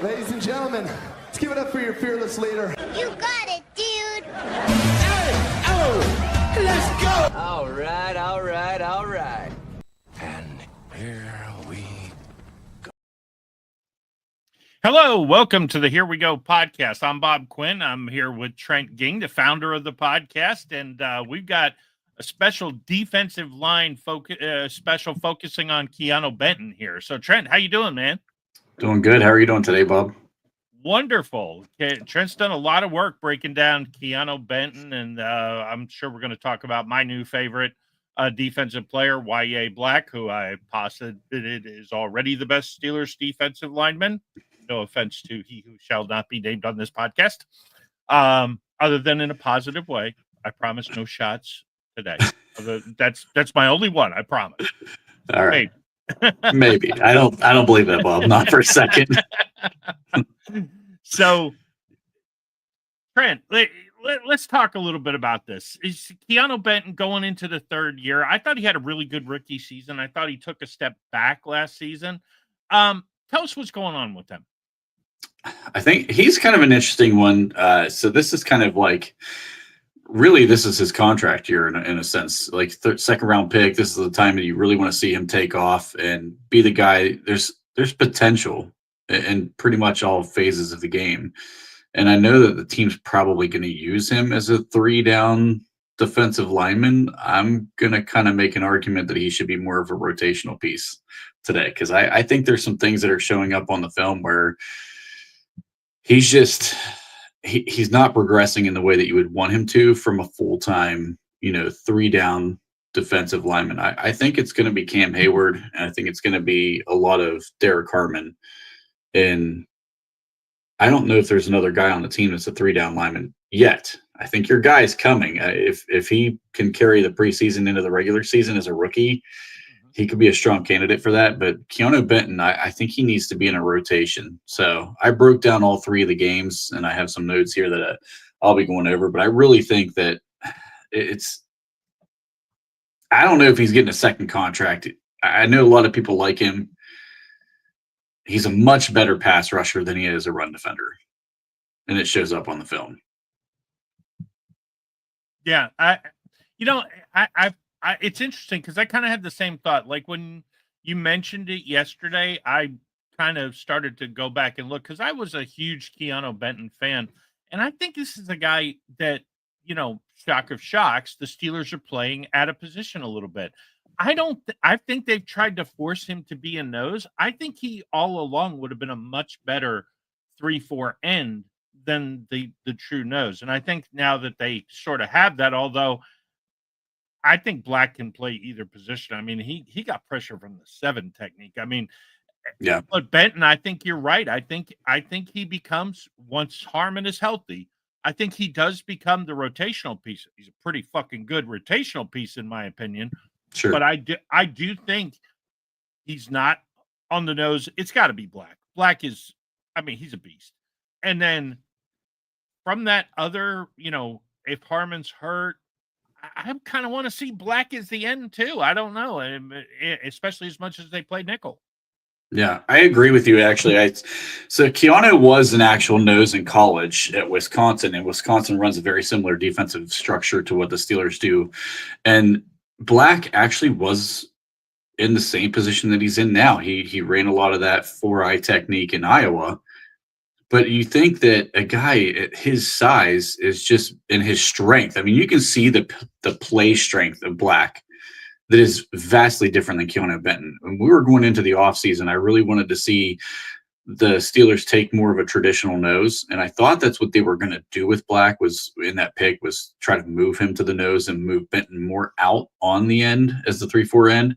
Ladies and gentlemen, let's give it up for your fearless leader. You got it, dude. Hey, oh, let's go. All right. And here we go. Hello, welcome to the Here We Go podcast. I'm Bob Quinn. I'm here with Trent Ging, the founder of the podcast, and we've got a special defensive line special focusing on Keeanu Benton here. So, Trent, how you doing, man? Doing good. How are you doing today, Bob? Wonderful. Trent's done a lot of work breaking down Keeanu Benton, and I'm sure we're going to talk about my new favorite defensive player, Y.A. Black, who I posited is already the best Steelers defensive lineman. No offense to he who shall not be named on this podcast, other than in a positive way. I promise no shots today. That's my only one. I promise. All right. Maybe. I don't believe that, Bob. Not for a second. So, Trent, let's talk a little bit about this. Is Keeanu Benton going into the third year? I thought he had a really good rookie season. I thought he took a step back last season. Tell us what's going on with him. I think he's kind of an interesting one. So this is kind of like, really, this is his contract year in a sense. Like second round pick, this is the time that you really want to see him take off and be the guy. There's potential in pretty much all phases of the game. And I know that the team's probably going to use him as a 3-down defensive lineman. I'm going to kind of make an argument that he should be more of a rotational piece today, because I think there's some things that are showing up on the film where he's just he's not progressing in the way that you would want him to from a full-time, 3-down defensive lineman. I think it's going to be Cam Hayward, and I think it's going to be a lot of Derek Harmon. And I don't know if there's another guy on the team that's a 3-down lineman yet. I think your guy's coming. If he can carry the preseason into the regular season as a rookie, he could be a strong candidate for that. But Keeanu Benton, I think he needs to be in a rotation. So I broke down all 3 of the games, and I have some notes here that I'll be going over. But I really think that I don't know if he's getting a second contract. I know a lot of people like him. He's a much better pass rusher than he is a run defender, and it shows up on the film. Yeah, it's interesting because I kind of had the same thought. Like when you mentioned it yesterday, I kind of started to go back and look because I was a huge Keeanu Benton fan. And I think this is a guy that, shock of shocks, the Steelers are playing at a position a little bit. I think they've tried to force him to be a nose. I think he all along would have been a much better 3-4 end than the true nose. And I think now that they sort of have that, although I think Black can play either position. I mean, he got pressure from the 7 technique. I mean, yeah. But Benton, I think you're right. I think he becomes, once Harmon is healthy, I think he does become the rotational piece. He's a pretty fucking good rotational piece, in my opinion. Sure. But I do think he's not on the nose. It's got to be Black. Black is, he's a beast. And then from that other, if Harmon's hurt, I kind of want to see Black as the end too. I don't know, especially as much as they play nickel. Yeah, I agree with you. Actually, so Keeanu was an actual nose in college at Wisconsin, and Wisconsin runs a very similar defensive structure to what the Steelers do. And Black actually was in the same position that he's in now. He ran a lot of that 4-eye technique in Iowa. But you think that a guy at his size is just in his strength. I mean, you can see the play strength of Black that is vastly different than Keeanu Benton. When we were going into the offseason, I really wanted to see the Steelers take more of a traditional nose. And I thought that's what they were going to do with Black was in that pick was try to move him to the nose and move Benton more out on the end as the 3-4 end.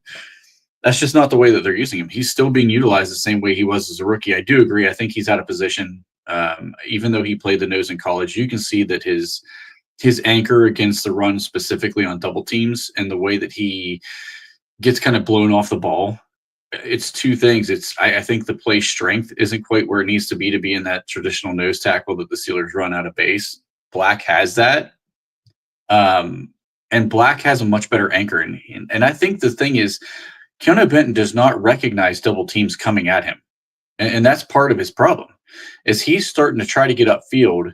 That's just not the way that they're using him. He's still being utilized the same way he was as a rookie. I do agree. I think he's out of position. Even though he played the nose in college, you can see that his anchor against the run, specifically on double teams, and the way that he gets kind of blown off the ball. It's 2 things. I think the play strength isn't quite where it needs to be in that traditional nose tackle that the Steelers run out of base. Black has that. And Black has a much better anchor. And I think the thing is, Keeanu Benton does not recognize double teams coming at him. And that's part of his problem. is he's starting to try to get upfield,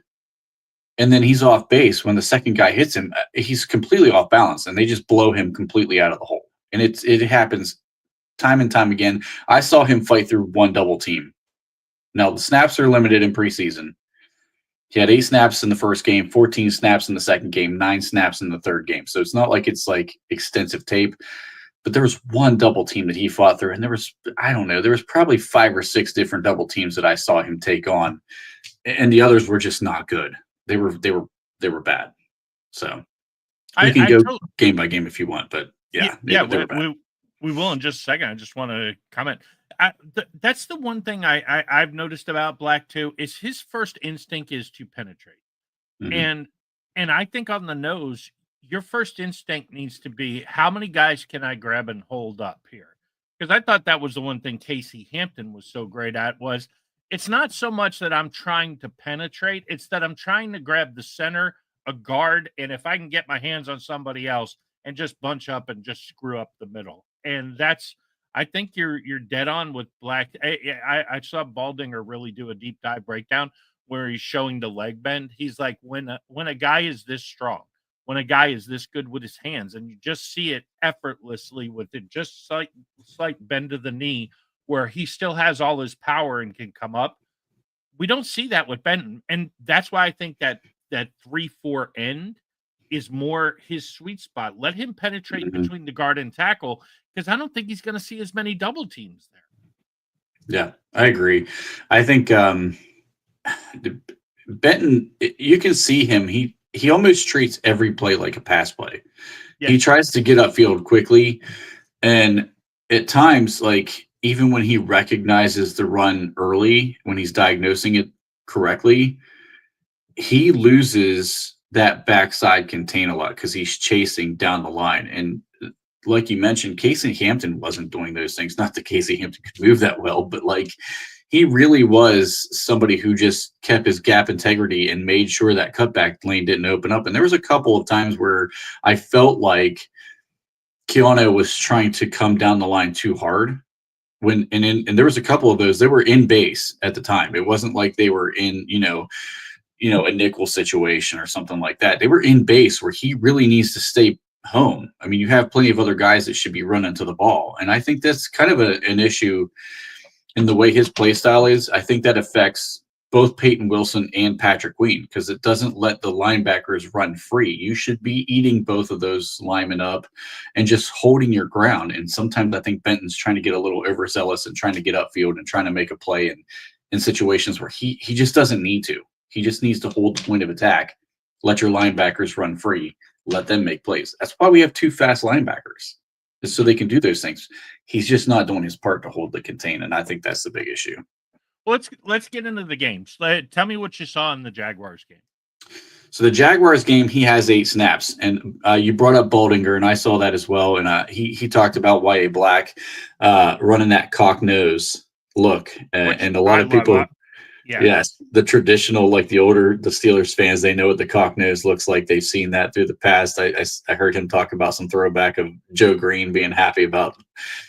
and then he's off base when the second guy hits him. He's completely off balance, and they just blow him completely out of the hole. And it happens time and time again. I saw him fight through one double team. Now, the snaps are limited in preseason. He had 8 snaps in the first game, 14 snaps in the second game, 9 snaps in the third game. So it's not like it's like extensive tape. But there was one double team that he fought through, and there was probably 5 or 6 different double teams that I saw him take on, and the others were just not good. They were bad. So we can go game by game if you want, but they were bad. We will in just a second. I just want to comment. That's the one thing I've noticed about Black too, is his first instinct is to penetrate. Mm-hmm. And I think on the nose, your first instinct needs to be, how many guys can I grab and hold up here? Because I thought that was the one thing Casey Hampton was so great at, was it's not so much that I'm trying to penetrate, it's that I'm trying to grab the center, a guard, and if I can get my hands on somebody else and just bunch up and just screw up the middle. And I think you're dead on with Black. I saw Baldinger really do a deep dive breakdown where he's showing the leg bend. He's like, when a guy is this strong, when a guy is this good with his hands, and you just see it effortlessly with it, just slight bend of the knee where he still has all his power and can come up. We don't see that with Benton. And that's why I think that 3-4 end is more his sweet spot. Let him penetrate between the guard and tackle, because I don't think he's going to see as many double teams there. Yeah, I agree. I think Benton, you can see him. He almost treats every play like a pass play. Yeah. He tries to get upfield quickly, and at times, like even when he recognizes the run early, when he's diagnosing it correctly, he loses that backside contain a lot because he's chasing down the line. And like you mentioned, Casey Hampton wasn't doing those things. Not that Casey Hampton could move that well, but like he really was somebody who just kept his gap integrity and made sure that cutback lane didn't open up. And there was a couple of times where I felt like Keeanu was trying to come down the line too hard. And there was a couple of those. They were in base at the time. It wasn't like they were in, a nickel situation or something like that. They were in base where he really needs to stay home. I mean, you have plenty of other guys that should be running to the ball. And I think that's kind of an issue in the way his play style is. I think that affects both Peyton Wilson and Patrick Queen, because it doesn't let the linebackers run free. You should be eating both of those linemen up and just holding your ground. And sometimes I think Benton's trying to get a little overzealous and trying to get upfield and trying to make a play in situations where he just doesn't need to. He just needs to hold the point of attack, let your linebackers run free, let them make plays. That's why we have 2 fast linebackers, is so they can do those things. He's just not doing his part to hold the contain, and I think that's the big issue. Well, let's get into the games. Tell me what you saw in the Jaguars game. So the Jaguars game, he has 8 snaps, and you brought up Baldinger, and I saw that as well. And he talked about Y.A. Black running that cock nose look, and a lot of people. Yeah. Yes, the traditional, like the Steelers fans, they know what the cock nose looks like. They've seen that through the past. I heard him talk about some throwback of Joe Green being happy about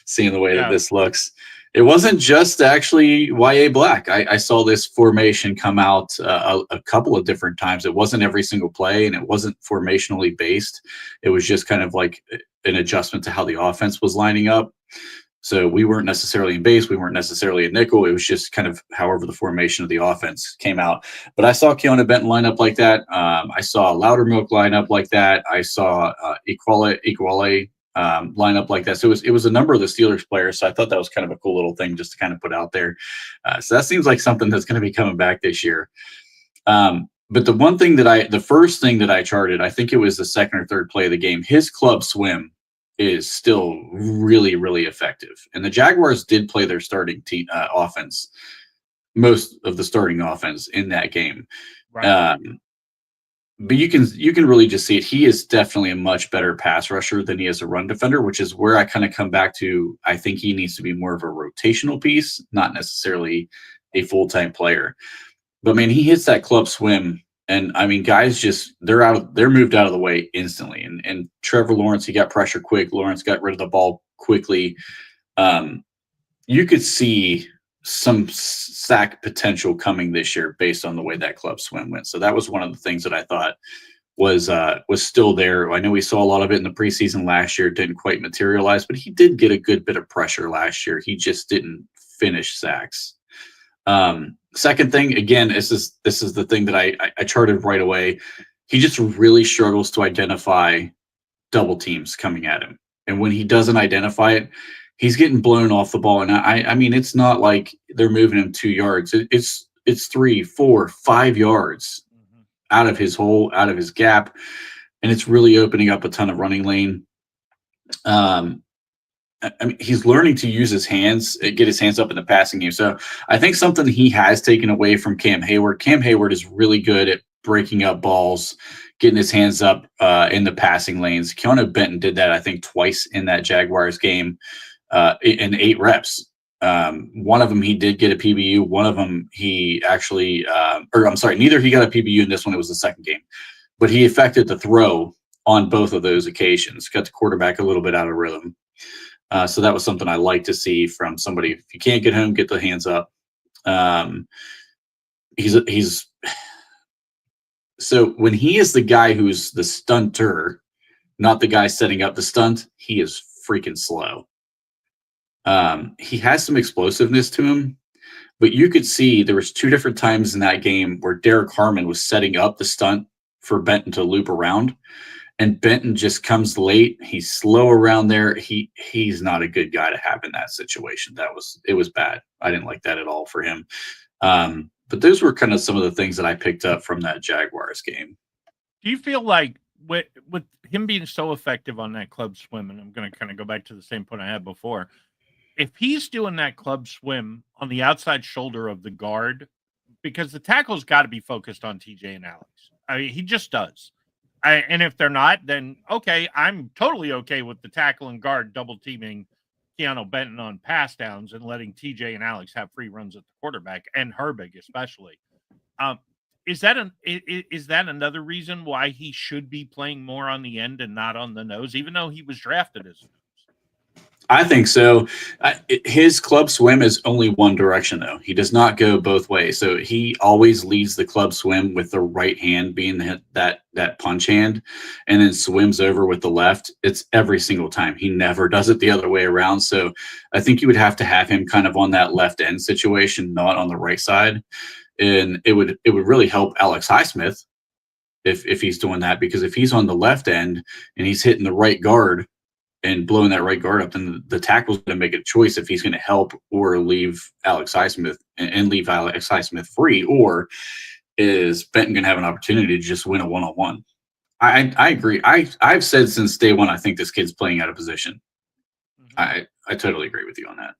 seeing the way that this looks. It wasn't just actually Y.A. Black. I saw this formation come out a couple of different times. It wasn't every single play, and it wasn't formationally based. It was just kind of like an adjustment to how the offense was lining up. So we weren't necessarily in base. We weren't necessarily in nickel. It was just kind of however the formation of the offense came out. But I saw Keeanu Benton line up like that. I saw Loudermilk line up like that. I saw Equale line up like that. So it was a number of the Steelers players. So I thought that was kind of a cool little thing just to kind of put out there. So that seems like something that's going to be coming back this year. But the first thing that I charted, I think it was the second or third play of the game, his club swim is still really, really effective. And the Jaguars did play their starting offense, most of the starting offense in that game. Right. But you can really just see it. He is definitely a much better pass rusher than he is a run defender, which is where I kind of come back to. I think he needs to be more of a rotational piece, not necessarily a full-time player. But man, he hits that club swim. And I mean, guys they're moved out of the way instantly. And Trevor Lawrence, he got pressure quick. Lawrence got rid of the ball quickly. You could see some sack potential coming this year based on the way that club swim went. So that was one of the things that I thought was still there. I know we saw a lot of it in the preseason last year. It didn't quite materialize, but he did get a good bit of pressure last year. He just didn't finish sacks. Second thing, again, this is the thing that I charted right away. He just really struggles to identify double teams coming at him. And when he doesn't identify it, he's getting blown off the ball. And I mean, it's not like they're moving him 2 yards. It's 3, 4, 5 yards out of his hole, out of his gap. And it's really opening up a ton of running lane. I mean, he's learning to use his hands, get his hands up in the passing game. So I think something he has taken away from Cam Hayward. Cam Hayward is really good at breaking up balls, getting his hands up in the passing lanes. Keeanu Benton did that, I think, twice in that Jaguars game in 8 reps. One of them he did get a PBU. One of them he actually, neither he got a PBU in this one. It was the second game. But he affected the throw on both of those occasions, got the quarterback a little bit out of rhythm. So that was something I like to see from somebody. If you can't get home, get the hands up. So when he is the guy who's the stunter, not the guy setting up the stunt, he is freaking slow. He has some explosiveness to him, but you could see there was 2 different times in that game where Derek Harmon was setting up the stunt for Benton to loop around. And Benton just comes late. He's slow around there. He's not a good guy to have in that situation. It was bad. I didn't like that at all for him. But those were kind of some of the things that I picked up from that Jaguars game. Do you feel like with him being so effective on that club swim, and I'm going to kind of go back to the same point I had before, if he's doing that club swim on the outside shoulder of the guard, because the tackle's got to be focused on TJ and Alex. I mean, he just does. And if they're not, then okay, I'm totally okay with the tackle and guard double teaming Keeanu Benton on pass downs and letting TJ and Alex have free runs at the quarterback, and Herbig especially. Is that another reason why he should be playing more on the end and not on the nose, even though he was drafted as a nose? I think so. His club swim is only one direction, though. He does not go both ways. So he always leads the club swim with the right hand being that punch hand, and then swims over with the left. It's every single time. He never does it the other way around. So I think you would have to have him kind of on that left end situation, not on the right side. And it would really help Alex Highsmith if he's doing that, because if he's on the left end and he's hitting the right guard and blowing that right guard up, then the tackle's going to make a choice if he's going to help or leave Alex Highsmith and leave Alex Highsmith free, or is Benton going to have an opportunity to just win a one-on-one? I agree. I've said since day one, I think this kid's playing out of position. Mm-hmm. I totally agree with you on that.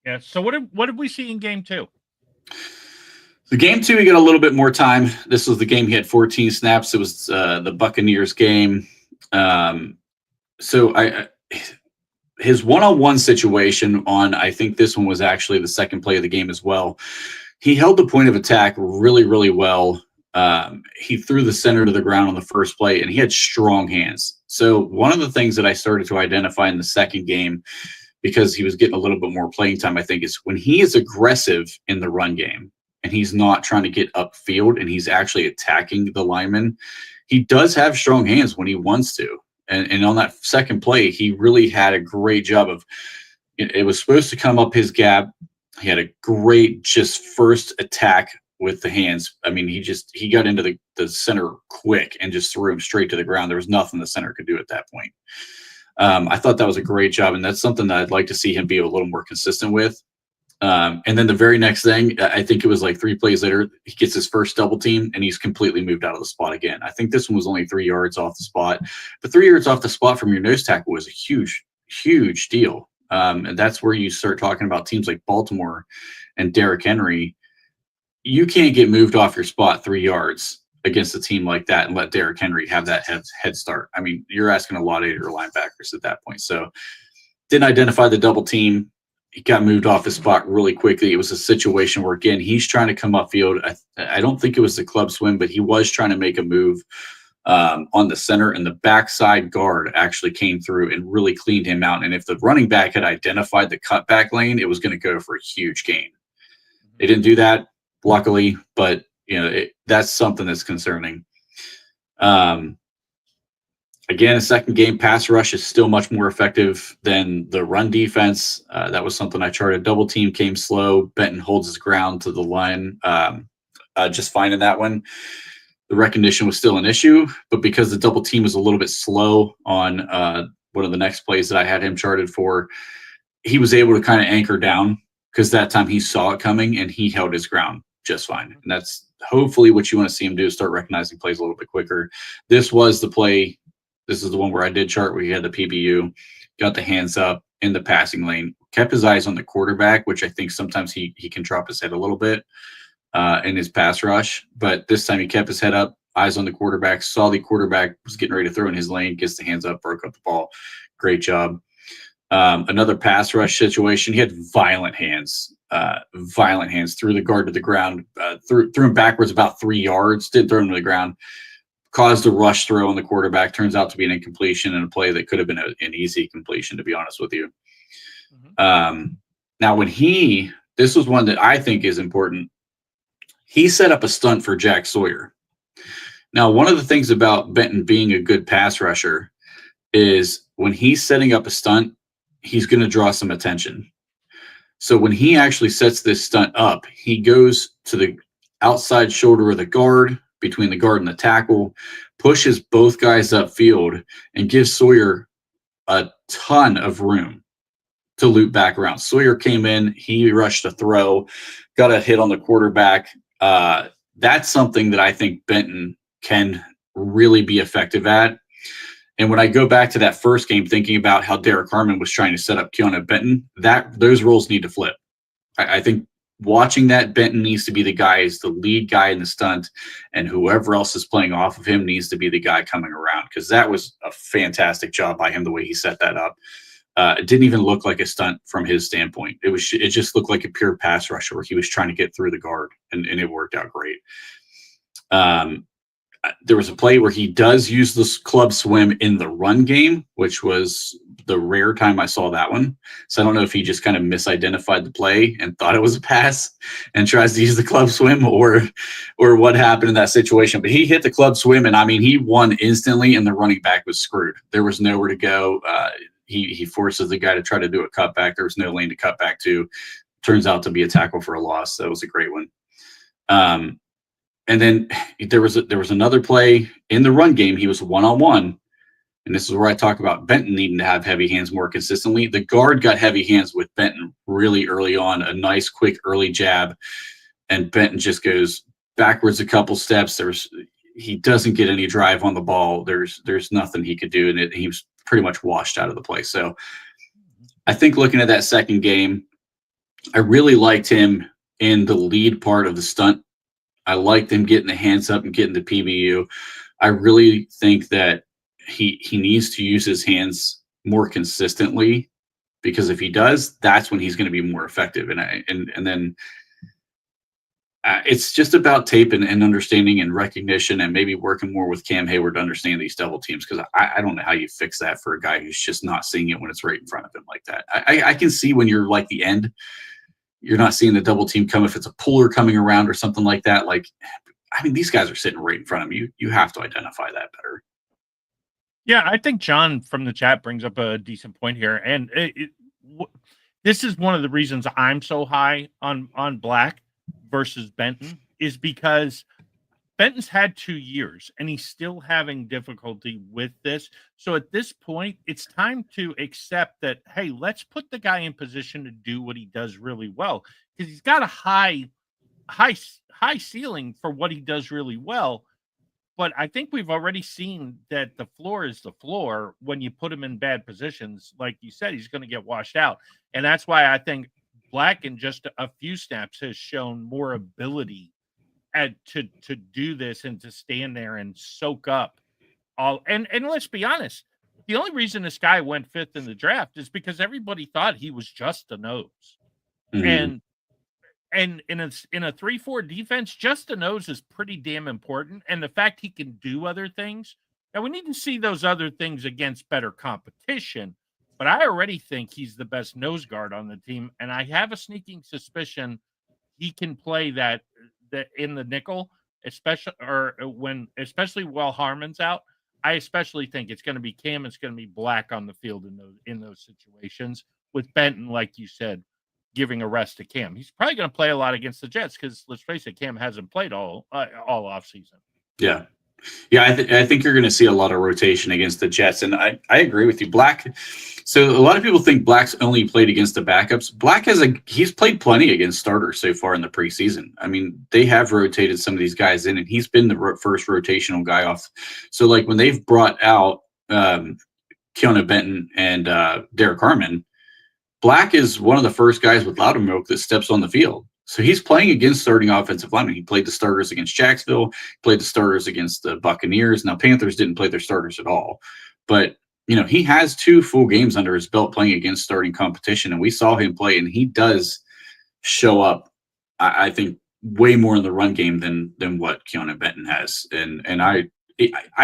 Yeah. So what did we see in game 2? The game 2, he got a little bit more time. This was the game he had 14 snaps. It was the Buccaneers game. So his one-on-one situation on, I think this one was actually the second play of the game as well. He held the point of attack really, really well. He threw the center to the ground on the first play, and he had strong hands. So one of the things that I started to identify in the second game, because he was getting a little bit more playing time, I think, is when he is aggressive in the run game and he's not trying to get upfield and he's actually attacking the lineman, he does have strong hands when he wants to. And on that second play, he really had a great job of, it was supposed to come up his gap. He had a great just first attack with the hands. I mean, he got into the center quick and just threw him straight to the ground. There was nothing the center could do at that point. I thought that was a great job, and that's something that I'd like to see him be a little more consistent with. And then the very next thing, I think it was like 3 plays later, he gets his first double team and he's completely moved out of the spot again. I think this one was only 3 yards off the spot, but 3 yards off the spot from your nose tackle was a huge, huge deal. And that's where you start talking about teams like Baltimore and Derrick Henry. You can't get moved off your spot 3 yards against a team like that and let Derrick Henry have that head start. I mean, you're asking a lot of your linebackers at that point. So didn't identify the double team. He got moved off his spot really quickly. It was a situation where, again, he's trying to come upfield. I don't think it was the club swim, but he was trying to make a move on the center, and the backside guard actually came through and really cleaned him out. And if the running back had identified the cutback lane, it was going to go for a huge gain. They didn't do that, luckily, but that's something that's concerning. Again, a second game pass rush is still much more effective than the run defense. That was something I charted. Double team came slow. Benton holds his ground to the line just fine in that one. The recognition was still an issue, but because the double team was a little bit slow on one of the next plays that I had him charted for, he was able to kind of anchor down because that time he saw it coming and he held his ground just fine. And that's hopefully what you want to see him do, start recognizing plays a little bit quicker. This was the play. This is the one where I did chart where he had the PBU, got the hands up in the passing lane, kept his eyes on the quarterback, which I think sometimes he can drop his head a little bit in his pass rush. But this time he kept his head up, eyes on the quarterback, saw the quarterback was getting ready to throw in his lane, gets the hands up, broke up the ball. Great job. Another pass rush situation. He had violent hands threw the guard to the ground, threw him backwards about 3 yards, didn't throw him to the ground, caused a rush throw on the quarterback. Turns out to be an incompletion and a play that could have been an easy completion, to be honest with you. Now, this was one that I think is important. He set up a stunt for Jack Sawyer. Now, one of the things about Benton being a good pass rusher is when he's setting up a stunt, he's going to draw some attention. So when he actually sets this stunt up, he goes to the outside shoulder of the guard, between the guard and the tackle, pushes both guys upfield, and gives Sawyer a ton of room to loop back around. Sawyer came in, he rushed a throw, got a hit on the quarterback. That's something that I think Benton can really be effective at. And when I go back to that first game, thinking about how Derek Harmon was trying to set up Keeanu Benton, those roles need to flip. I think watching that, Benton needs to be the guy, is the lead guy in the stunt, and whoever else is playing off of him needs to be the guy coming around, because that was a fantastic job by him, the way he set that up. It didn't even look like a stunt from his standpoint. It just looked like a pure pass rusher where he was trying to get through the guard, and it worked out great. There was a play where he does use this club swim in the run game, which was the rare time I saw that one. So I don't know if he just kind of misidentified the play and thought it was a pass and tries to use the club swim, or what happened in that situation. But he hit the club swim, and I mean, he won instantly, and the running back was screwed. There was nowhere to go. He forces the guy to try to do a cutback. There was no lane to cut back to. Turns out to be a tackle for a loss. That was a great one. And then there was another play in the run game. He was one-on-one, and this is where I talk about Benton needing to have heavy hands more consistently. The guard got heavy hands with Benton really early on, a nice, quick early jab, and Benton just goes backwards a couple steps. He doesn't get any drive on the ball. There's nothing he could do, and he was pretty much washed out of the play. So I think looking at that second game, I really liked him in the lead part of the stunt. I liked him getting the hands up and getting the PBU. I really think that he needs to use his hands more consistently, because if he does, that's when he's going to be more effective. And then it's just about tape and understanding and recognition, and maybe working more with Cam Hayward to understand these double teams, because I don't know how you fix that for a guy who's just not seeing it when it's right in front of him like that. I can see when you're like the end, you're not seeing the double team come if it's a puller coming around or something like that. Like, I mean, these guys are sitting right in front of you. You have to identify that better. Yeah, I think John from the chat brings up a decent point here. And this is one of the reasons I'm so high on Black versus Benton, is because Benton's had 2 years and he's still having difficulty with this. So at this point, it's time to accept that, hey, let's put the guy in position to do what he does really well, because he's got a high ceiling for what he does really well. But I think we've already seen that the floor is the floor. When you put him in bad positions, like you said, he's going to get washed out. And that's why I think Black, in just a few snaps, has shown more ability to do this and to stand there and soak up all. And let's be honest, the only reason this guy went 5th in the draft is because everybody thought he was just a nose. Mm-hmm. And And in a 3-4 defense, just a nose is pretty damn important. And the fact he can do other things. Now, we need to see those other things against better competition. But I already think he's the best nose guard on the team. And I have a sneaking suspicion he can play that in the nickel, especially while Harmon's out. I especially think it's going to be Cam. It's going to be Black on the field in those situations with Benton, like you said, giving a rest to Cam. He's probably going to play a lot against the Jets because, let's face it, Cam hasn't played all offseason. Yeah. Yeah, I think you're going to see a lot of rotation against the Jets, and I agree with you. Black, so a lot of people think Black's only played against the backups. Black he's played plenty against starters so far in the preseason. I mean, they have rotated some of these guys in, and he's been the first rotational guy off. So, like, when they've brought out Keeanu Benton and Derek Harmon, Black is one of the first guys with Loudermilk that steps on the field. So he's playing against starting offensive linemen. He played the starters against Jacksonville, played the starters against the Buccaneers. Now, Panthers didn't play their starters at all. But, he has 2 full games under his belt playing against starting competition, and we saw him play, and he does show up, I think, way more in the run game than what Keeanu Benton has. And I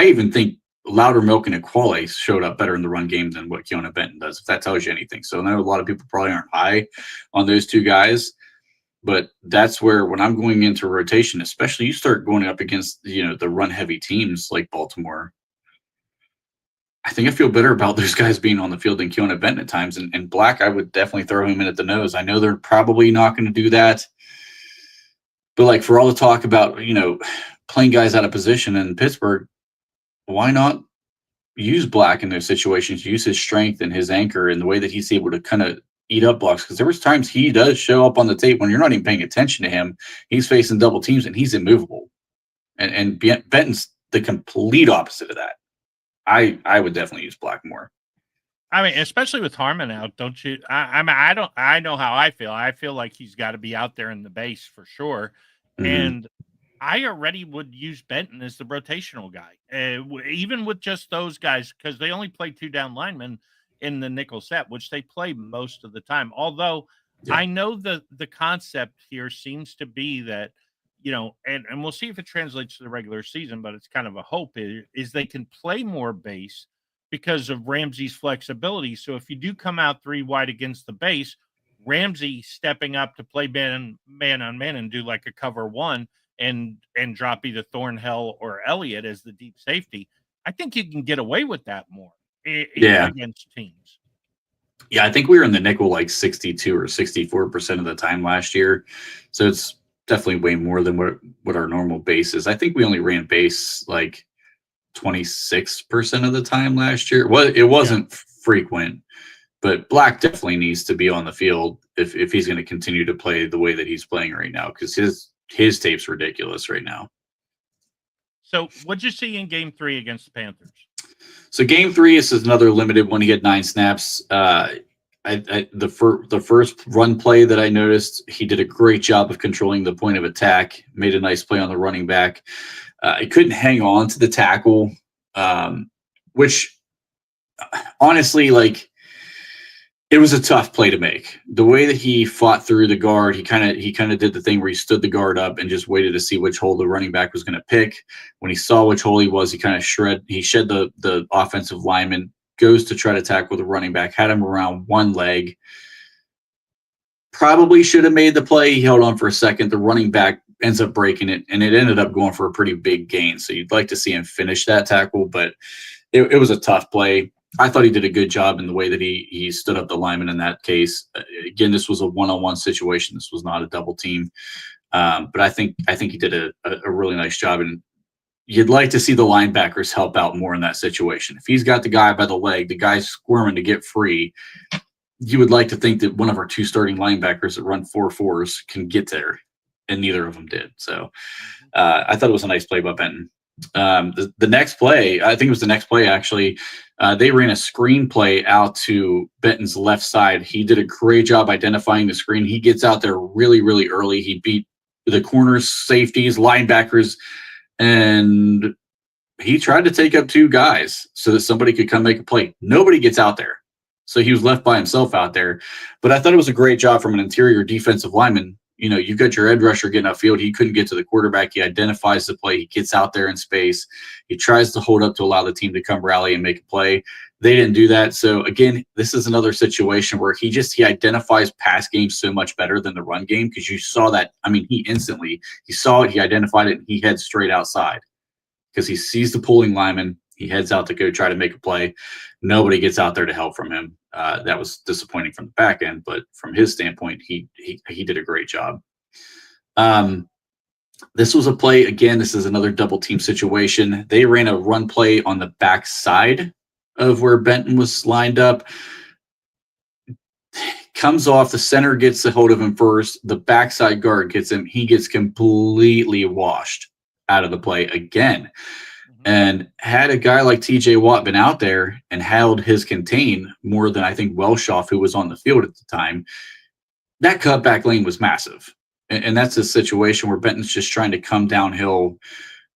even think Loudermilk and Equale showed up better in the run game than what Keeanu Benton does, if that tells you anything. So I know a lot of people probably aren't high on those 2 guys, but that's where, when I'm going into rotation, especially you start going up against, the run heavy teams like Baltimore, I think I feel better about those guys being on the field than Keeanu Benton at times. And Black, I would definitely throw him in at the nose. I know they're probably not going to do that, but like, for all the talk about, playing guys out of position in Pittsburgh, why not use Black in those situations, use his strength and his anchor and the way that he's able to kind of eat up blocks? Because there was times he does show up on the tape when you're not even paying attention to him. He's facing double teams and he's immovable. And Benton's the complete opposite of that. I would definitely use Black more. I mean, especially with Harmon out, don't you? I know how I feel. I feel like he's got to be out there in the base for sure. Mm-hmm. And I already would use Benton as the rotational guy, even with just those guys, because they only play 2 down linemen in the nickel set, which they play most of the time. Although I know the concept here seems to be that, and we'll see if it translates to the regular season, but it's kind of a hope, is they can play more base because of Ramsey's flexibility. So if you do come out 3 wide against the base, Ramsey stepping up to play man on man and do like a cover 1 and drop either Thornhill or Elliott as the deep safety, I think you can get away with that more against teams. Yeah, I think we were in the nickel like 62 or 64% of the time last year. So it's definitely way more than what our normal base is. I think we only ran base like 26% of the time last year. Well, it wasn't frequent, but Black definitely needs to be on the field if he's going to continue to play the way that he's playing right now, because his tape's ridiculous right now. So what'd you see in game 3 against the Panthers? So game 3 is another limited one. He had 9 snaps. The first run play that I noticed, he did a great job of controlling the point of attack, made a nice play on the running back. He couldn't hang on to the tackle, which honestly, like, it was a tough play to make. The way that he fought through the guard, he kind of did the thing where he stood the guard up and just waited to see which hole the running back was going to pick. When he saw which hole he was, he kind of shed the offensive lineman, goes to try to tackle the running back, had him around one leg. Probably should have made the play. He held on for a second. The running back ends up breaking it, and it ended up going for a pretty big gain. So you'd like to see him finish that tackle, but it was a tough play. I thought he did a good job in the way that he stood up the lineman in that case. Again, this was a one-on-one situation. This was not a double team. But I think he did a really nice job, and you'd like to see the linebackers help out more in that situation. If he's got the guy by the leg, the guy's squirming to get free, you would like to think that one of our 2 starting linebackers that run 4.4s can get there, and neither of them did. So I thought it was a nice play by Benton. The next play, I think it was the next play actually, they ran a screen play out to Benton's left side. He did a great job identifying the screen. He gets out there really, really early. He beat the corners, safeties, linebackers, and he tried to take up 2 guys so that somebody could come make a play. Nobody gets out there. So he was left by himself out there. But I thought it was a great job from an interior defensive lineman you've got your edge rusher getting upfield. He couldn't get to the quarterback. He identifies the play. He gets out there in space. He tries to hold up to allow the team to come rally and make a play. They didn't do that. So again, this is another situation where he identifies pass game so much better than the run game, because you saw that. I mean, he saw it, he identified it, and he heads straight outside because he sees the pulling lineman. He heads out to go try to make a play. Nobody gets out there to help from him. That was disappointing from the back end, but from his standpoint, he did a great job. This was a play, again, this is another double team situation. They ran a run play on the back side of where Benton was lined up. Comes off, the center gets a hold of him first. The backside guard gets him. He gets completely washed out of the play again. And had a guy like TJ Watt been out there and held his contain more than I think Welshoff, who was on the field at the time, that cutback lane was massive. And that's a situation where Benton's just trying to come downhill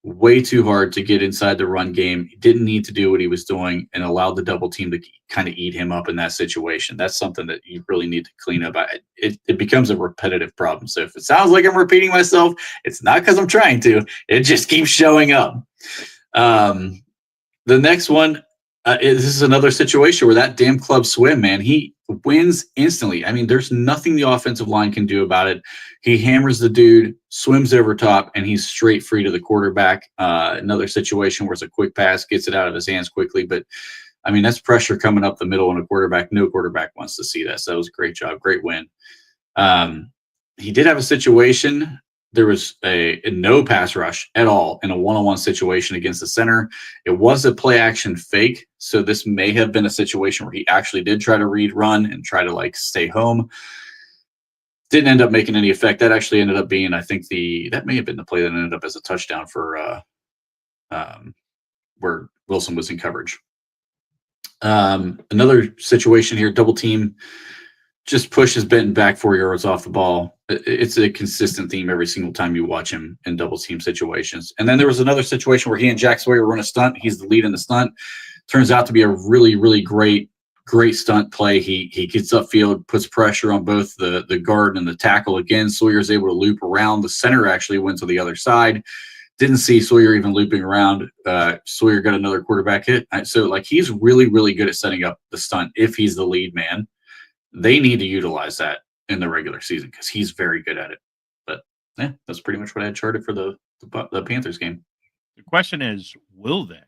way too hard to get inside the run game. He didn't need to do what he was doing and allowed the double team to kind of eat him up in that situation. That's something that you really need to clean up. It becomes a repetitive problem. So if it sounds like I'm repeating myself, it's not because I'm trying to. It just keeps showing up. The next one, this is another situation where that damn club swim, man, he wins instantly. I mean, there's nothing the offensive line can do about it. He hammers the dude, swims over top, and he's straight free to the quarterback. Another situation where it's a quick pass, gets it out of his hands quickly. But, I mean, that's pressure coming up the middle on a quarterback. No quarterback wants to see that. So that was a great job. Great win. He did have a situation. There was a no pass rush at all in a one-on-one situation against the center. It was a play action fake. So this may have been a situation where he actually did try to read run and try to stay home. Didn't end up making any effect. That actually ended up being, I think that may have been the play that ended up as a touchdown for where Wilson was in coverage. Another situation here, double team, just pushes Benton back 4 yards off the ball. It's a consistent theme every single time you watch him in double team situations. And then there was another situation where he and Jack Sawyer run a stunt. He's the lead in the stunt. Turns out to be a really, really great stunt play. He gets upfield, puts pressure on both the guard and the tackle. Again, Sawyer's able to loop around. The center actually went to the other side. Didn't see Sawyer even looping around. Sawyer got another quarterback hit. So he's really, really good at setting up the stunt if he's the lead man. They need to utilize that in the regular season because he's very good at it. But yeah, that's pretty much what I had charted for the Panthers game. The question is, will they?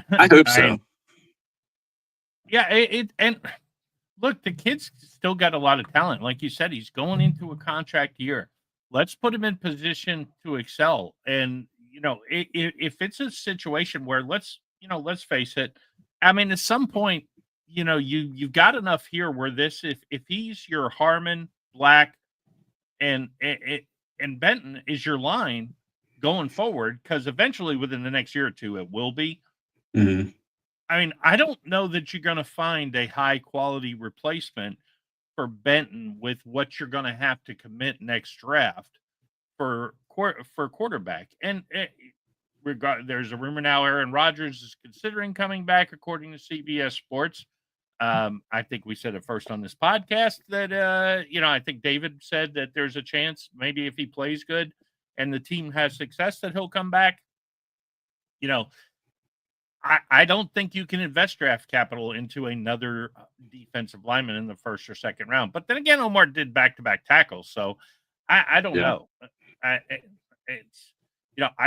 I hope so. Yeah, and look, the kid's still got a lot of talent. Like you said, he's going into a contract year. Let's put him in position to excel. And if it's a situation where let's face it. I mean, at some point, you've got enough here where if he's your Harmon, Black, and Benton is your line going forward, because eventually within the next year or two it will be. Mm-hmm. I mean, I don't know that you're going to find a high quality replacement for Benton with what you're going to have to commit next draft for quarterback. And there's a rumor now Aaron Rodgers is considering coming back, according to CBS Sports. I think we said it first on this podcast that, I think David said that there's a chance maybe if he plays good and the team has success that he'll come back. I don't think you can invest draft capital into another defensive lineman in the first or second round. But then again, Omar did back-to-back tackles. So I don't know. I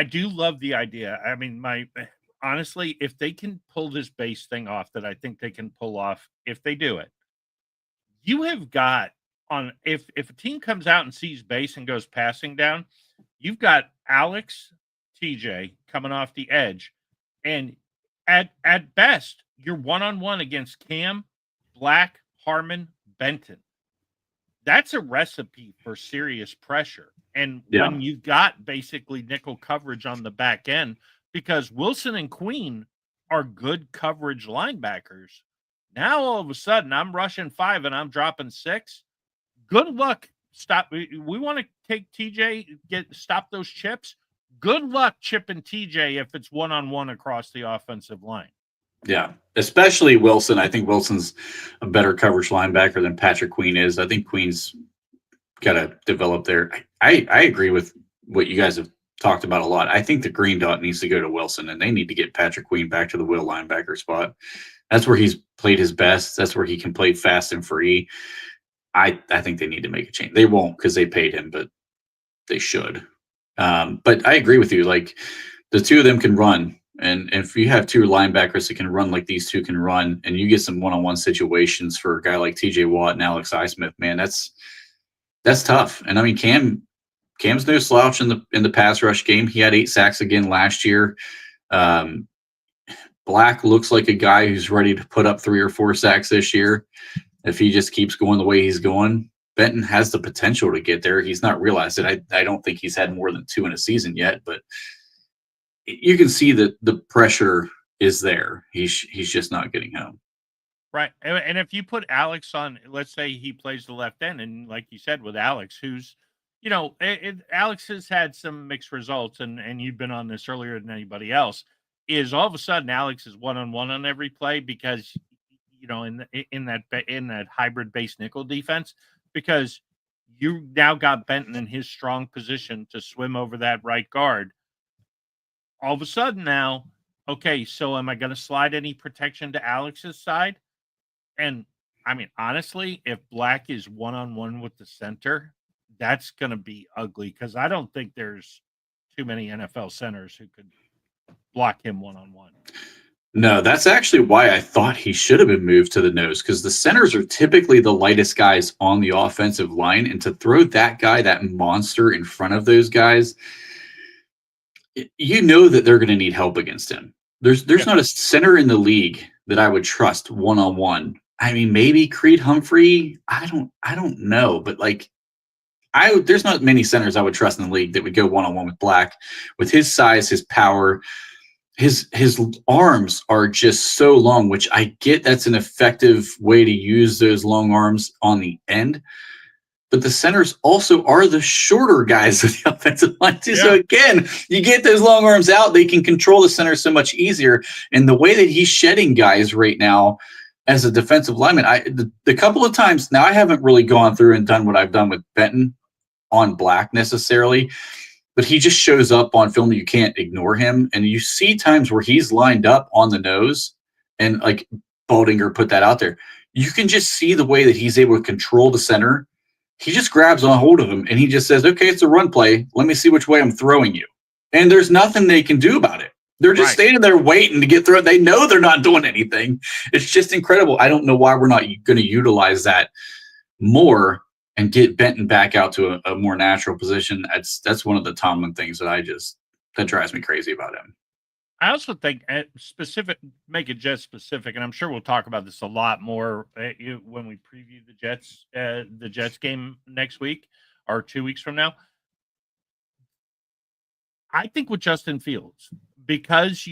do love the idea. I mean, honestly, if they can pull this base thing off that I think they can pull off, if they do it, you have got if a team comes out and sees base and goes passing down, you've got Alex, TJ coming off the edge. And at best, you're one-on-one against Cam, Black, Harmon, Benton. That's a recipe for serious pressure. And when you've got basically nickel coverage on the back end, because Wilson and Queen are good coverage linebackers, now all of a sudden I'm rushing 5 and I'm dropping 6. Good luck. Stop. We want to take TJ, stop those chips. Good luck chipping TJ if it's one-on-one across the offensive line. Yeah, especially Wilson. I think Wilson's a better coverage linebacker than Patrick Queen is. I think Queen's gotta develop there. I agree with what you guys have talked about a lot. I think the green dot needs to go to Wilson, and they need to get Patrick Queen back to the will linebacker spot. That's where he's played his best. That's where he can play fast and free. I think they need to make a change. They won't because they paid him, but they should. But I agree with you. Like, the two of them can run. And if you have two linebackers that can run like these two can run, and you get some one-on-one situations for a guy like TJ Watt and Alex Highsmith, man, that's tough. And I mean, Cam's no slouch in the pass rush game. He had 8 sacks again last year. Black looks like a guy who's ready to put up 3 or 4 sacks this year if he just keeps going the way he's going. Benton has the potential to get there. He's not realized it. I don't think he's had more than 2 in a season yet, but you can see that the pressure is there. He's just not getting home. Right. And if you put Alex on, let's say he plays the left end, and like you said, with Alex, who's, Alex has had some mixed results, and you've been on this earlier than anybody else, is all of a sudden Alex is one-on-one on every play because, in that hybrid base nickel defense, because you now got Benton in his strong position to swim over that right guard. All of a sudden now, okay, so am I going to slide any protection to Alex's side? And I mean, honestly, if Black is one-on-one with the center, that's going to be ugly because I don't think there's too many NFL centers who could block him one-on-one. No, that's actually why I thought he should have been moved to the nose, because the centers are typically the lightest guys on the offensive line. And to throw that guy, that monster in front of those guys, you know that they're going to need help against him. There's not a center in the league that I would trust one-on-one. I mean, maybe Creed Humphrey. I don't know, but like, there's not many centers I would trust in the league that would go one-on-one with Black. With his size, his power, his arms are just so long, which I get that's an effective way to use those long arms on the end. But the centers also are the shorter guys of the offensive line too. Yeah. So again, you get those long arms out, they can control the center so much easier. And the way that he's shedding guys right now as a defensive lineman, the couple of times now, I haven't really gone through and done what I've done with Benton on Black necessarily, but he just shows up on film. You can't ignore him. And you see times where he's lined up on the nose, and like Baldinger put that out there. You can just see the way that he's able to control the center. He just grabs on hold of him and he just says, okay, it's a run play. Let me see which way I'm throwing you. And there's nothing they can do about it. They're just standing there waiting to get through it. They know they're not doing anything. It's just incredible. I don't know why we're not going to utilize that more and get Benton back out to a more natural position. That's one of the Tomlin things that drives me crazy about him. I also think make it Jets specific, and I'm sure we'll talk about this a lot more when we preview the Jets game next week or 2 weeks from now. I think with Justin Fields, because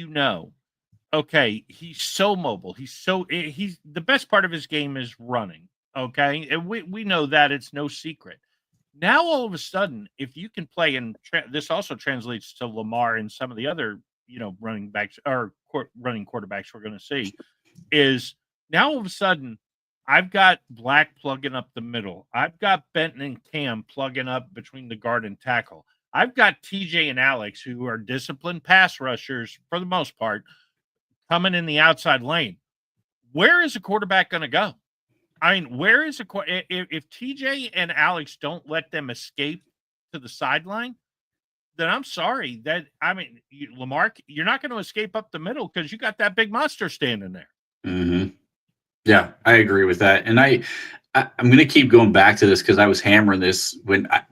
okay, he's so mobile. He's the best part of his game is running. Okay, and we know that, it's no secret. Now all of a sudden, if you can play, and this also translates to Lamar and some of the other running backs or running quarterbacks we're going to see, is now all of a sudden I've got Black plugging up the middle. I've got Benton and Cam plugging up between the guard and tackle. I've got TJ and Alex, who are disciplined pass rushers for the most part, coming in the outside lane. Where is a quarterback going to go? I mean, where is if TJ and Alex don't let them escape to the sideline, then I'm sorry Lamar, you're not going to escape up the middle because you got that big monster standing there. Mm-hmm. Yeah, I agree with that. And I'm going to keep going back to this because I was hammering this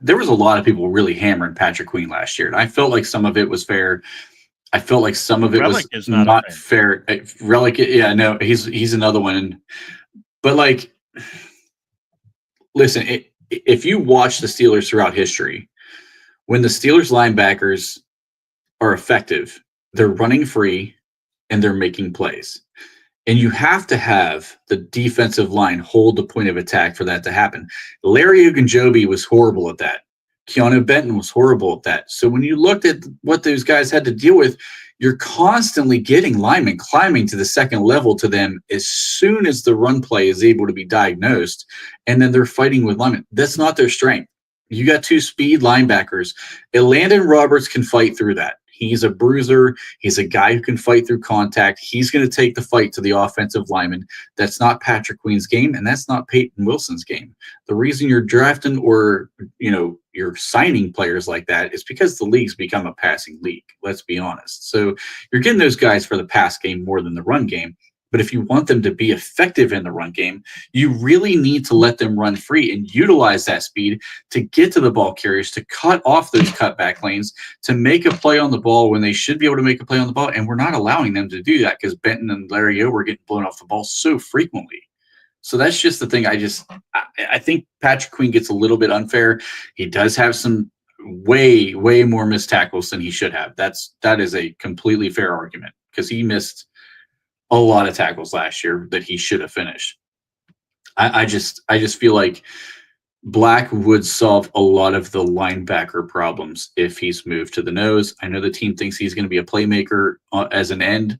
there was a lot of people really hammering Patrick Queen last year. And I felt like some of it was fair. I felt like some of it was not fair. Relic, yeah, no, he's another one. But like, listen, if you watch the Steelers throughout history, when the Steelers linebackers are effective, they're running free and they're making plays. And you have to have the defensive line hold the point of attack for that to happen. Larry Ogunjobi was horrible at that. Keeanu Benton was horrible at that. So when you looked at what those guys had to deal with, you're constantly getting linemen climbing to the second level to them as soon as the run play is able to be diagnosed. And then they're fighting with linemen. That's not their strength. You got two speed linebackers. Landon Roberts can fight through that. He's a bruiser. He's a guy who can fight through contact. He's going to take the fight to the offensive lineman. That's not Patrick Queen's game, and that's not Peyton Wilson's game. The reason you're drafting or you're signing players like that is because the league's become a passing league. Let's be honest. So you're getting those guys for the pass game more than the run game. But if you want them to be effective in the run game, you really need to let them run free and utilize that speed to get to the ball carriers, to cut off those cutback lanes, to make a play on the ball when they should be able to make a play on the ball. And we're not allowing them to do that because Benton and Larry O were getting blown off the ball so frequently. So that's just the thing. I think Patrick Queen gets a little bit unfair. He does have some way more missed tackles than he should have. That is a completely fair argument because he missed a lot of tackles last year that he should have finished. I just feel like Black would solve a lot of the linebacker problems if he's moved to the nose. I know the team thinks he's going to be a playmaker as an end.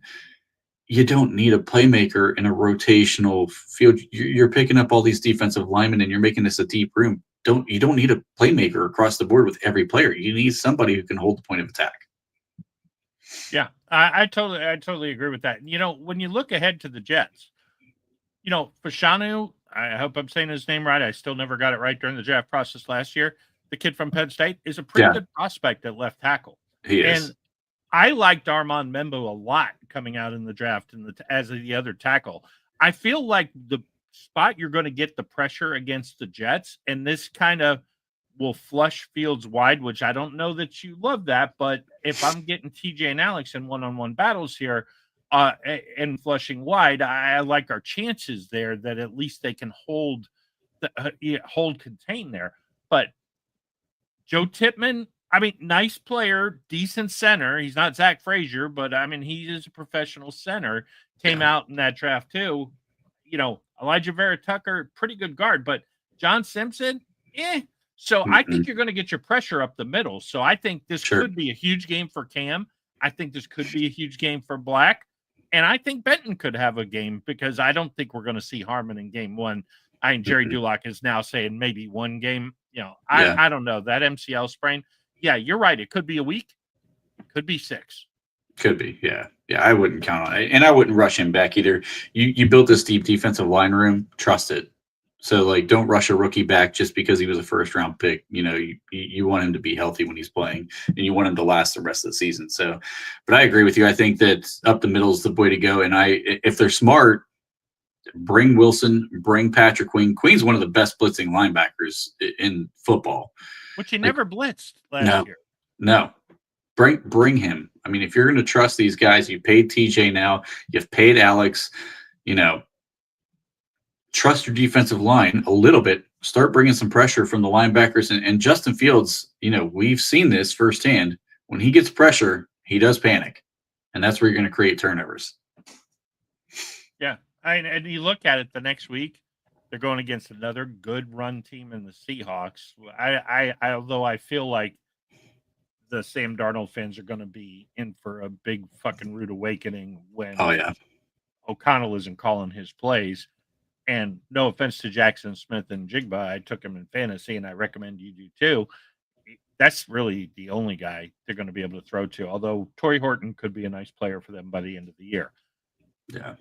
You don't need a playmaker in a rotational field. You're picking up all these defensive linemen and you're making this a deep room. You don't need a playmaker across the board with every player. You need somebody who can hold the point of attack. Yeah, I totally agree with that. When you look ahead to the Jets, Fashanu, I hope I'm saying his name right. I still never got it right during the draft process last year. The kid from Penn State is a pretty good prospect at left tackle. He is. And I liked Armand Membo a lot coming out in the draft as the other tackle. I feel like the spot you're going to get the pressure against the Jets, and this kind of will flush fields wide, which I don't know that you love that, but if I'm getting TJ and Alex in one-on-one battles here and flushing wide, I like our chances there that at least they can hold contain there. But Joe Tippmann, nice player, decent center. He's not Zach Frazier, but he is a professional center. Came out in that draft too. Elijah Vera Tucker, pretty good guard, but John Simpson, So I think you're going to get your pressure up the middle. So I think this could be a huge game for Cam. I think this could be a huge game for Black. And I think Benton could have a game because I don't think we're going to see Harmon in game one. Jerry Dulac is now saying maybe one game. I don't know. That MCL sprain. Yeah, you're right. It could be a week. It could be 6. Could be. Yeah. Yeah, I wouldn't count on it. And I wouldn't rush him back either. You built this deep defensive line room. Trust it. So, don't rush a rookie back just because he was a first-round pick. You want him to be healthy when he's playing, and you want him to last the rest of the season. So, but I agree with you. I think that up the middle is the way to go. And if they're smart, bring Wilson, bring Patrick Queen. Queen's one of the best blitzing linebackers in football. Which he never blitzed last year. No. Bring him. If you're going to trust these guys, you paid TJ now, you've paid Alex, trust your defensive line a little bit. Start bringing some pressure from the linebackers. And Justin Fields, we've seen this firsthand. When he gets pressure, he does panic. And that's where you're going to create turnovers. Yeah. And you look at it the next week, they're going against another good run team in the Seahawks. Although I feel like the Sam Darnold fans are going to be in for a big fucking rude awakening when O'Connell isn't calling his plays. And no offense to Jackson Smith and Jigba, I took him in fantasy, and I recommend you do too. That's really the only guy they're going to be able to throw to, although Torrey Horton could be a nice player for them by the end of the year. Yeah.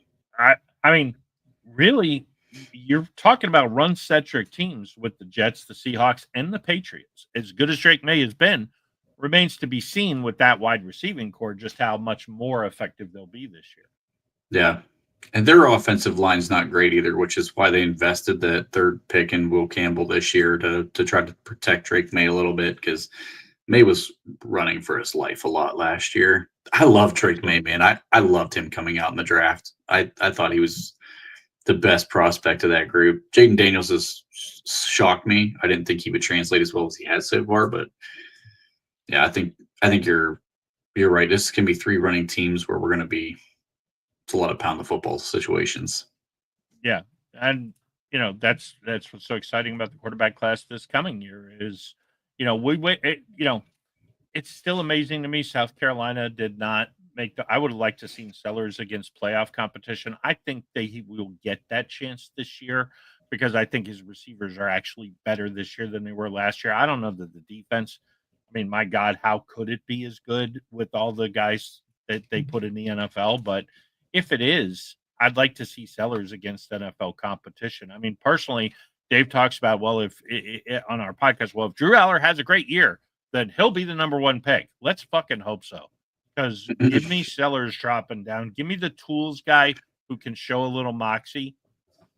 Really, you're talking about run-centric teams with the Jets, the Seahawks, and the Patriots. As good as Drake May has been, remains to be seen with that wide receiving core just how much more effective they'll be this year. Yeah. And their offensive line's not great either, which is why they invested the third pick in Will Campbell this year to try to protect Drake May a little bit because May was running for his life a lot last year. I love Drake May, man. I loved him coming out in the draft. I thought he was the best prospect of that group. Jaden Daniels has shocked me. I didn't think he would translate as well as he has so far, but yeah, I think you're right. This can be 3 running teams where we're going to be. It's a lot of pound the football situations. Yeah, and that's what's so exciting about the quarterback class this coming year is, it's still amazing to me. South Carolina did not make I would have liked to seen Sellers against playoff competition. I think they will get that chance this year, because I think his receivers are actually better this year than they were last year. I don't know that the defense, I mean, my God, how could it be as good with all the guys that they put in the NFL? But if it is, I'd like to see Sellers against NFL competition. I mean, personally, Dave talks about, well, if on our podcast, well, if Drew Aller has a great year, then he'll be the number one pick. Let's fucking hope so. Because give me Sellers dropping down. Give me the tools guy who can show a little moxie.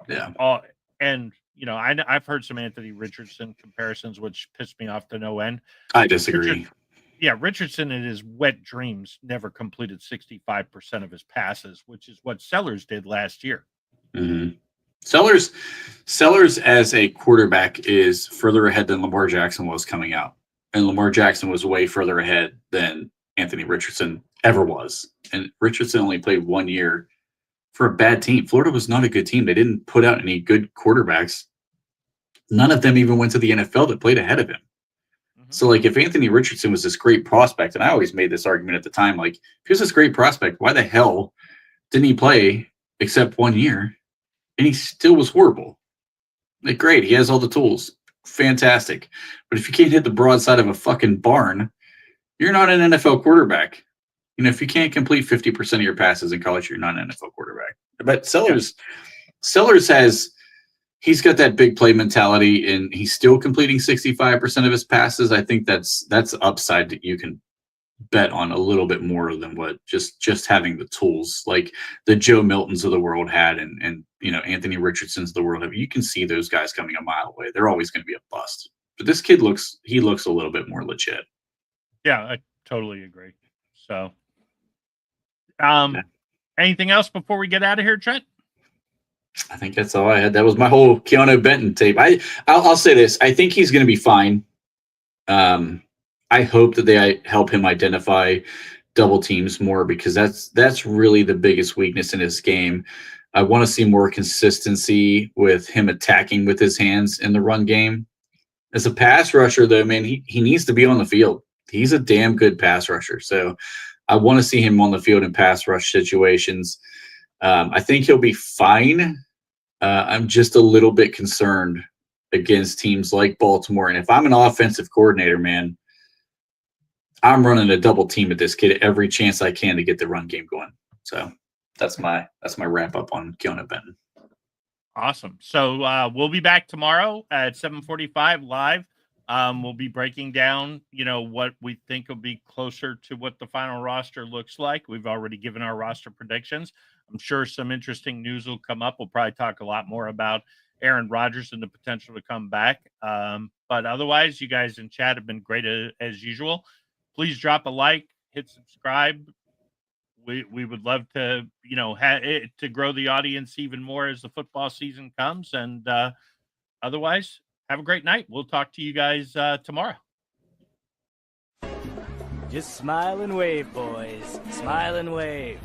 Yeah. And, you know, I've heard some Anthony Richardson comparisons, which pissed me off to no end. I disagree. Richardson in his wet dreams never completed 65% of his passes, which is what Sellers did last year. Mm-hmm. Sellers as a quarterback is further ahead than Lamar Jackson was coming out. And Lamar Jackson was way further ahead than Anthony Richardson ever was. And Richardson only played 1 year for a bad team. Florida was not a good team. They didn't put out any good quarterbacks. None of them even went to the NFL that played ahead of him. Mm-hmm. So, like, if Anthony Richardson was this great prospect, and I always made this argument at the time, like, if he was this great prospect, why the hell didn't he play except 1 year? And he still was horrible. Like, great, he has all the tools. Fantastic. But if you can't hit the broadside of a fucking barn, you're not an NFL quarterback. You know, if you can't complete 50% of your passes in college, you're not an NFL quarterback. But Sellers he's got that big play mentality, and he's still completing 65% of his passes. I think that's upside that you can bet on a little bit more than what just having the tools like the Joe Miltons of the world had, and you know, Anthony Richardson's of the world have. You can see those guys coming a mile away. They're always going to be a bust. But this kid looks a little bit more legit. Yeah, I totally agree. So, anything else before we get out of here, Trent? I think that's all I had. That was my whole Keeanu Benton tape. I'll say this. I think he's going to be fine. I hope that they help him identify double teams more, because that's really the biggest weakness in his game. I want to see more consistency with him attacking with his hands in the run game. As a pass rusher, though, man, he needs to be on the field. He's a damn good pass rusher. So I want to see him on the field in pass rush situations. I think he'll be fine. I'm just a little bit concerned against teams like Baltimore. And if I'm an offensive coordinator, man, I'm running a double team at this kid every chance I can to get the run game going. So that's my wrap up on Keeanu Benton. Awesome. So we'll be back tomorrow at 7:45 live. We'll be breaking down, you know, what we think will be closer to what the final roster looks like. We've already given our roster predictions. I'm sure some interesting news will come up. We'll probably talk a lot more about Aaron Rodgers and the potential to come back. But otherwise, you guys in chat have been great as usual. Please drop a like, hit subscribe. We would love to, you know, to grow the audience even more as the football season comes. And otherwise, have a great night. We'll talk to you guys tomorrow. Just smile and wave, boys. Smile and wave.